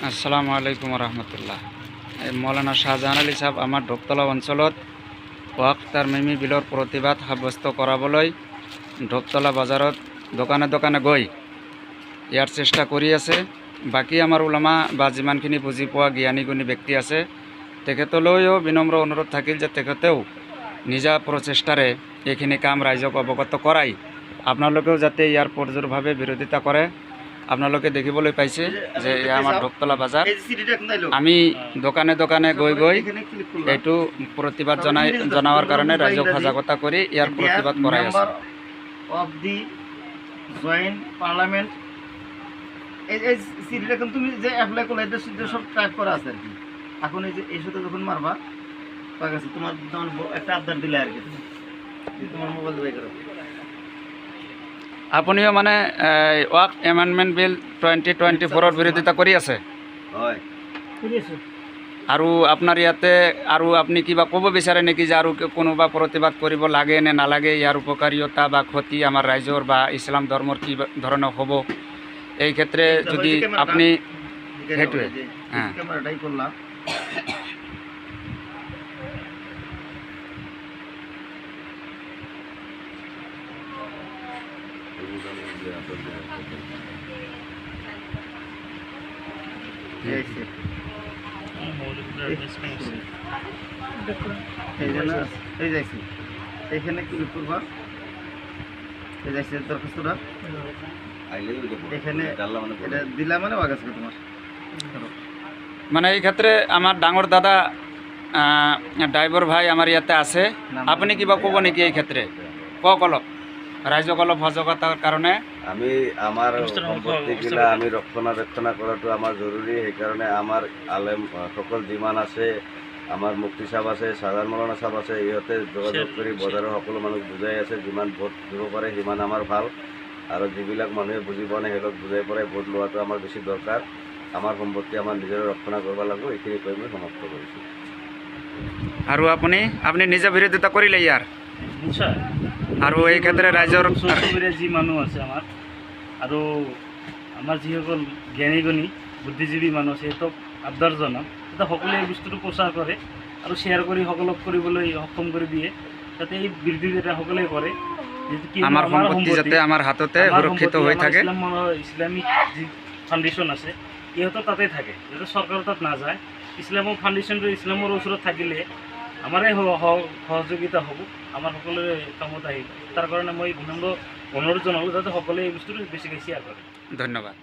আসসালামু আলাইকুম ৰহমতুল্লাহ। মৌলানা শাহজাহান আলী সাহেব আমাৰ ঢোকতলা অঞ্চলত ওয়াক তাৰমিমি বিলৰ প্ৰতিবাদ সাব্যস্ত কৰাবলৈ ঢোকতলা বজাৰত দোকানে দোকানে গৈ ইয়াৰ চেষ্টা কৰি আছে। বাকী আমাৰ উলামা বা যিমানখিনি বুজি পোৱা জ্ঞানী গুণী ব্যক্তি আছে তেখেতলৈও বিনম্ৰ অনুৰোধ থাকিল যে তেখেতেও নিজা প্ৰচেষ্টাৰে এইখিনি কাম ৰাইজক অৱগত কৰাই আপোনালোকেও যাতে ইয়াৰ পৰজোৰভাৱে বিৰোধিতা কৰে। আপোনালোকে দেখিবলৈ পাইছে যে আমাৰ ঢোকতলা বাজাৰ আমি দোকানে দোকানে গৈ গৈ এইটো প্ৰতিবাদ জনাৱাৰ কাৰণে ৰাইজক সজাগতা কৰি ইয়াৰ প্ৰতিবাদ কৰাই আছে। অফ দি জয়েন্ট পার্লামেন্ট এই সিডিটা কিন্তু তুমি যে অ্যাপ্লাই করলে এটা সব টাইপ করা আছে আর কি। এখন এই যে এই সাথে যখন মারবা পাক আছে তোমার একটা আবদার দিলে আর কি তোমার মোবাইল বাই করো। আপুনিও মানে ওয়াক এমেণ্ডমেণ্ট বিল 2024 বিৰোধিতা কৰি আছে হয় কৰি আছে। আৰু আপোনাৰ ইয়াতে আৰু আপুনি কিবা ক'ব বিচাৰে নেকি যে আৰু কোনোবা প্ৰতিবাদ কৰিব লাগে নে নালাগে, ইয়াৰ উপকাৰিতা বা ক্ষতি আমাৰ ৰাইজৰ বা ইছলাম ধৰ্মৰ কি ধৰণৰ হ'ব এই ক্ষেত্ৰে যদি আপনি সেইটোৱে ক্যামেরাটাই করলাম এইখানে ক্লিক করবা এই যাইছে দরখাস্তটা এখানে এটা দিলা মানে বাগাস তোমার মানে এই ক্ষেত্রে আমার ডাঙর দাদা ড্রাইভার ভাই আমার ইয়াতে আছে, আপনি কিবা ক'ব নেকি এই ক্ষেত্রে? কওক অলপ ৰাইজক অলপ সজাগতাৰ কাৰণে। আমি আমাৰ সম্পত্তিগিলা আমি ৰক্ষণাবেক্ষণ কৰাটো আমাৰ জৰুৰী। সেইকাৰণে আমাৰ আলেম সকল যিমান আছে, আমাৰ মুফতি চাহাব আছে, শাহজাহান মৌলানা চাহাব আছে, ইহঁতে যোগাযোগ কৰি বজাৰৰ সকলো মানুহ বুজাই আছে যিমান ভোট দিব পাৰে সিমান আমাৰ ভাল। আৰু যিবিলাক মানুহে বুজি পোৱা নাই সিহঁতক বুজাই পৰাই ভোট লোৱাটো আমাৰ বেছি দৰকাৰ। আমাৰ সম্পত্তি আমাৰ নিজৰে ৰক্ষণা কৰিব লাগিব। এইখিনি কৈ মই সমাপ্ত কৰিছোঁ। আৰু আপুনি নিজে বিৰোধিতা কৰিলে ইয়াৰ আৰু এই ক্ষেত্ৰে ৰাইজৰ যি মানুহ আছে আমাৰ আৰু আমাৰ যিসকল জ্ঞানী গুণী বুদ্ধিজীৱী মানুহ আছে সিহঁতক আবদাৰ জনাম যাতে সকলোৱে এই বস্তুটো প্ৰচাৰ কৰে আৰু শ্বেয়াৰ কৰি সকলক কৰিবলৈ সক্ষম কৰি দিয়ে যাতে এই বিৰোধিতা সকলোৱে কৰে। আমাৰ সম্পত্তি যাতে আমাৰ হাততে সুৰক্ষিত হৈ থাকে। ইছলামিক যি ফাউণ্ডেশ্যন আছে ইহঁতৰ তাতে থাকে, যাতে চৰকাৰৰ তাত নাযায়। ইছলামৰ ফাউণ্ডেশ্যনটো ইছলামৰ ওচৰত থাকিলে আমাৰে সহযোগিতা হ'ব, আমাৰ সকলোৰে কামত আহিব। তাৰ কাৰণে মই বিনম্ৰ অনুৰোধ জনালোঁ যাতে সকলোৱে এই বস্তুটো বেছিকৈ শ্বেয়াৰ কৰে। ধন্যবাদ।